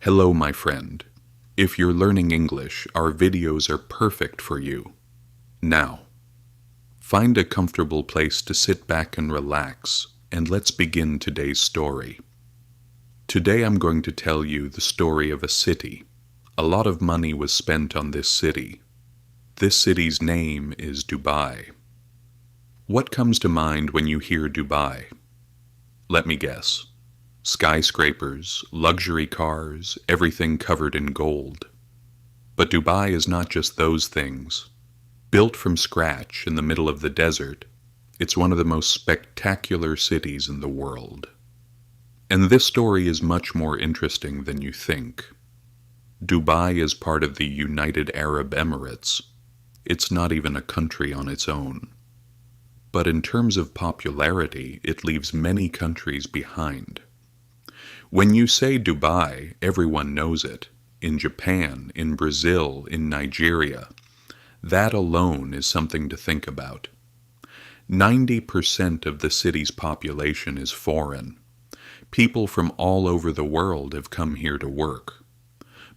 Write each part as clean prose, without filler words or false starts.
Hello, my friend. If you're learning English, our videos are perfect for you. Now, find a comfortable place to sit back and relax, and let's begin today's story. Today I'm going to tell you the story of a city. A lot of money was spent on this city. This city's name is Dubai. What comes to mind when you hear Dubai? Let me guess. Skyscrapers, luxury cars, everything covered in gold. But Dubai is not just those things. Built from scratch in the middle of the desert, it's one of the most spectacular cities in the world. And this story is much more interesting than you think. Dubai is part of the United Arab Emirates. It's not even a country on its own. But in terms of popularity, it leaves many countries behind. When you say Dubai, everyone knows it. In Japan, in Brazil, in Nigeria. That alone is something to think about. 90% of the city's population is foreign. People from all over the world have come here to work.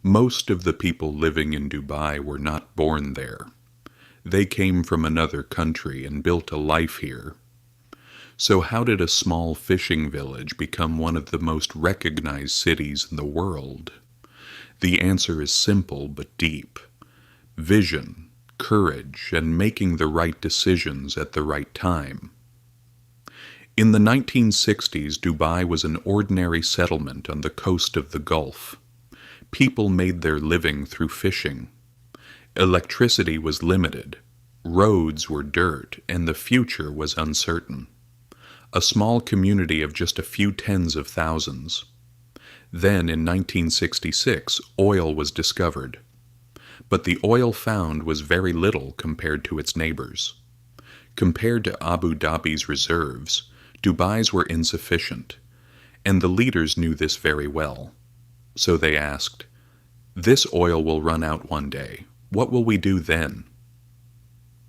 Most of the people living in Dubai were not born there. They came from another country and built a life here. So how did a small fishing village become one of the most recognized cities in the world? The answer is simple but deep. Vision, courage, and making the right decisions at the right time. In the 1960s, Dubai was an ordinary settlement on the coast of the Gulf. People made their living through fishing. Electricity was limited. Roads were dirt, and the future was uncertain. A small community of just a few tens of thousands. Then, in 1966, oil was discovered. But the oil found was very little compared to its neighbors. Compared to Abu Dhabi's reserves, Dubai's were insufficient, and the leaders knew this very well. So they asked, "This oil will run out one day. What will we do then?"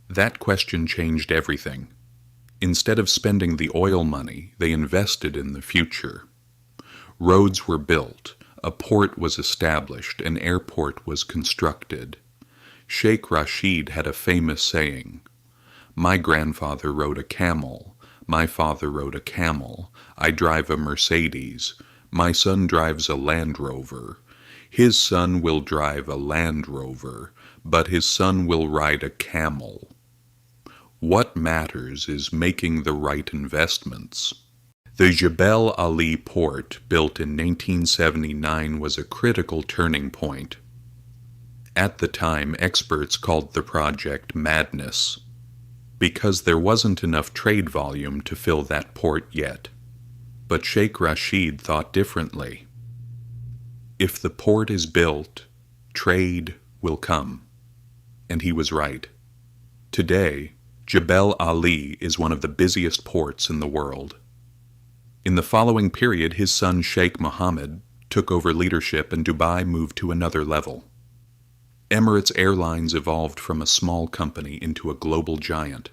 That question changed everything. Instead of spending the oil money, they invested in the future. Roads were built, a port was established, an airport was constructed. Sheikh Rashid had a famous saying, "My grandfather rode a camel, my father rode a camel, I drive a Mercedes, my son drives a Land Rover, his son will drive a Land Rover, but his son will ride a camel." What matters is making the right investments. The Jebel Ali port, built in 1979, was a critical turning point. At the time, experts called the project madness, because there wasn't enough trade volume to fill that port yet. But Sheikh Rashid thought differently. If the port is built, trade will come. And he was right. Today, Jebel Ali is one of the busiest ports in the world. In the following period, his son Sheikh Mohammed took over leadership and Dubai moved to another level. Emirates Airlines evolved from a small company into a global giant.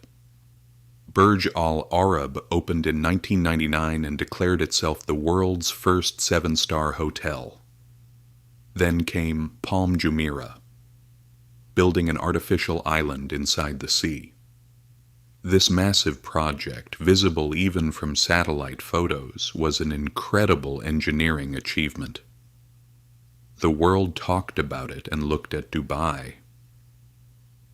Burj Al Arab opened in 1999 and declared itself the world's first 7-star hotel. Then came Palm Jumeirah, building an artificial island inside the sea. This massive project, visible even from satellite photos, was an incredible engineering achievement. The world talked about it and looked at Dubai.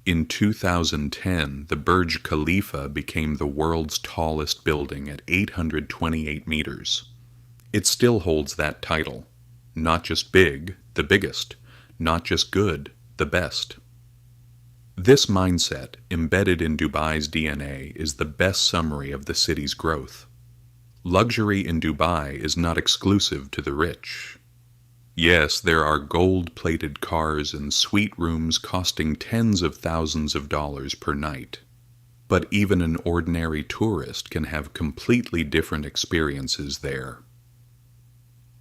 In 2010, the Burj Khalifa became the world's tallest building at 828 meters. It still holds that title. Not just big, the biggest. Not just good, the best. This mindset, embedded in Dubai's DNA, is the best summary of the city's growth. Luxury in Dubai is not exclusive to the rich. Yes, there are gold-plated cars and suite rooms costing tens of thousands of dollars per night. But even an ordinary tourist can have completely different experiences there.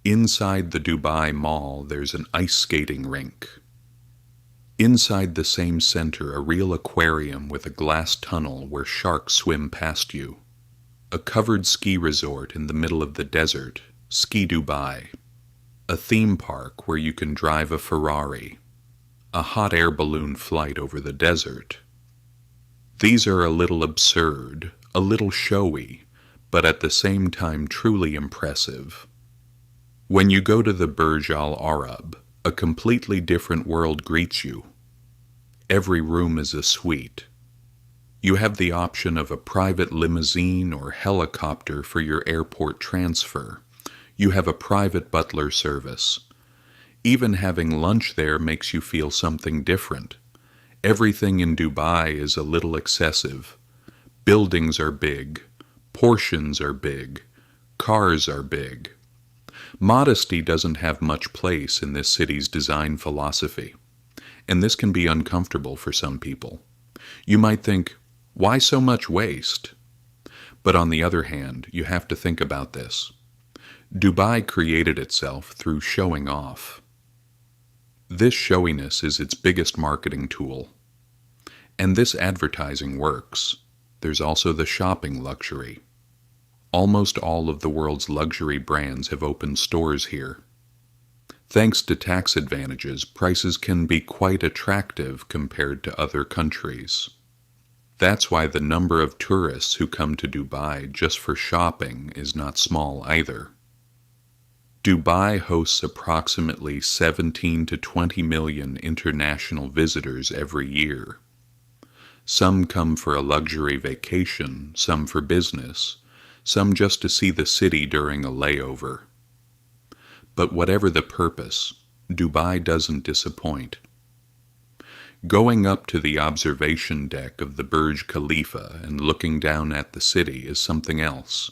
Inside the Dubai Mall, there's an ice skating rink. Inside the same center, a real aquarium with a glass tunnel where sharks swim past you. A covered ski resort in the middle of the desert, Ski Dubai. a theme park where you can drive a Ferrari, a hot air balloon flight over the desert. These are a little absurd, a little showy, but at the same time truly impressive. When you go to the Burj Al Arab, a completely different world greets you. Every room is a suite. You have the option of a private limousine or helicopter for your airport transfer. You have a private butler service. Even having lunch there makes you feel something different. Everything in Dubai is a little excessive. Buildings are big. Portions are big. Cars are big. Modesty doesn't have much place in this city's design philosophy, and this can be uncomfortable for some people. You might think, why so much waste? But on the other hand, you have to think about this. Dubai created itself through showing off. This showiness is its biggest marketing tool. And this advertising works. There's also the shopping luxury. Almost all of the world's luxury brands have opened stores here. Thanks to tax advantages, prices can be quite attractive compared to other countries. That's why the number of tourists who come to Dubai just for shopping is not small either. Dubai hosts approximately 17 to 20 million international visitors every year. Some come for a luxury vacation, some for business, some just to see the city during a layover. But whatever the purpose, Dubai doesn't disappoint. Going up to the observation deck of the Burj Khalifa and looking down at the city is something else.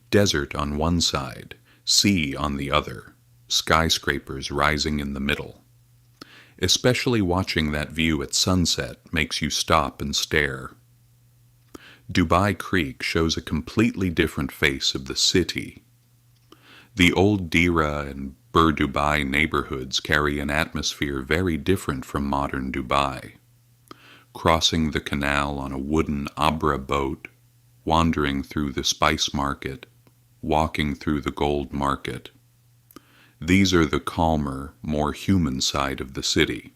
Desert on one side, sea on the other, skyscrapers rising in the middle. Especially watching that view at sunset makes you stop and stare. Dubai Creek shows a completely different face of the city. The old Deira and Bur Dubai neighborhoods carry an atmosphere very different from modern Dubai. Crossing the canal on a wooden Abra boat, wandering through the spice market, walking through the gold market. These are the calmer, more human side of the city.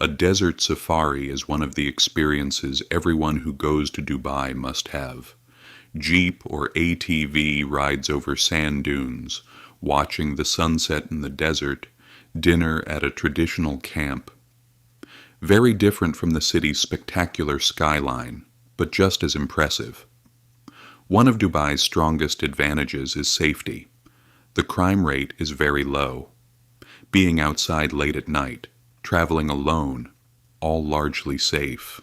A desert safari is one of the experiences everyone who goes to Dubai must have. Jeep or ATV rides over sand dunes, watching the sunset in the desert, dinner at a traditional camp. Very different from the city's spectacular skyline, but just as impressive. One of Dubai's strongest advantages is safety. The crime rate is very low. Being outside late at night, traveling alone, all largely safe.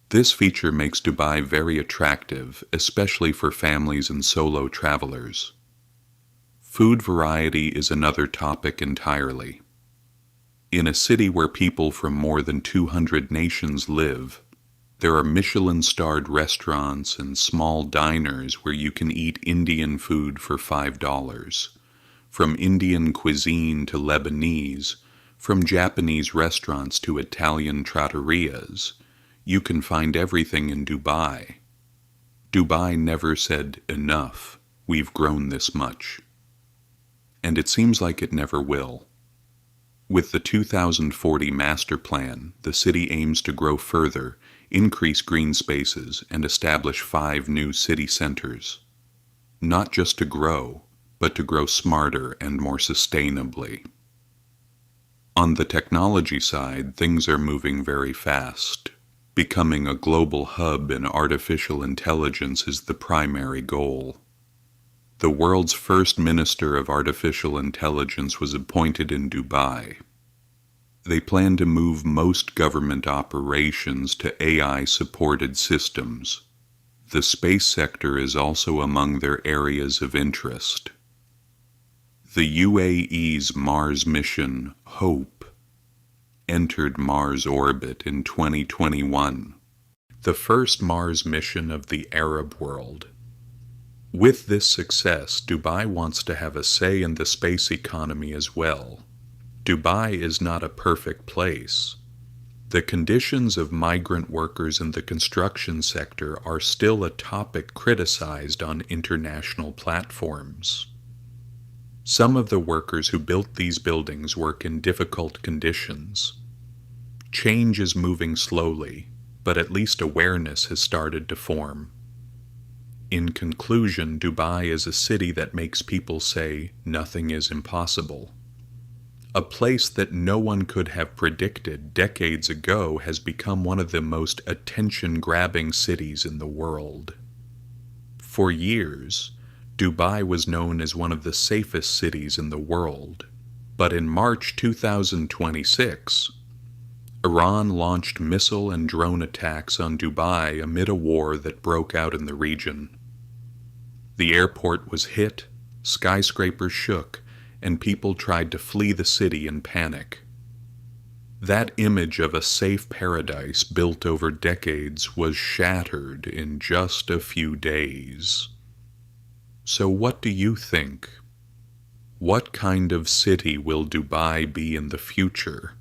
This feature makes Dubai very attractive, especially for families and solo travelers. Food variety is another topic entirely. In a city where people from more than 200 nations live, there are Michelin-starred restaurants and small diners where you can eat Indian food for $5. From Indian cuisine to Lebanese, from Japanese restaurants to Italian trattorias, you can find everything in Dubai. Dubai never said enough, we've grown this much. And it seems like it never will. With the 2040 master plan, the city aims to grow further, increase green spaces, and establish 5 new city centers. Not just to grow, but to grow smarter and more sustainably. On the technology side, things are moving very fast. Becoming a global hub in artificial intelligence is the primary goal. The world's first minister of artificial intelligence was appointed in Dubai. They plan to move most government operations to AI-supported systems. The space sector is also among their areas of interest. The UAE's Mars mission, HOPE, entered Mars orbit in 2021, the first Mars mission of the Arab world. With this success, Dubai wants to have a say in the space economy as well. Dubai is not a perfect place. The conditions of migrant workers in the construction sector are still a topic criticized on international platforms. Some of the workers who built these buildings work in difficult conditions. Change is moving slowly, but at least awareness has started to form. In conclusion, Dubai is a city that makes people say nothing is impossible. A place that no one could have predicted decades ago has become one of the most attention-grabbing cities in the world. For years, Dubai was known as one of the safest cities in the world, but in March 2026, Iran launched missile and drone attacks on Dubai amid a war that broke out in the region. The airport was hit, skyscrapers shook, and people tried to flee the city in panic. That image of a safe paradise built over decades was shattered in just a few days. So what do you think? What kind of city will Dubai be in the future?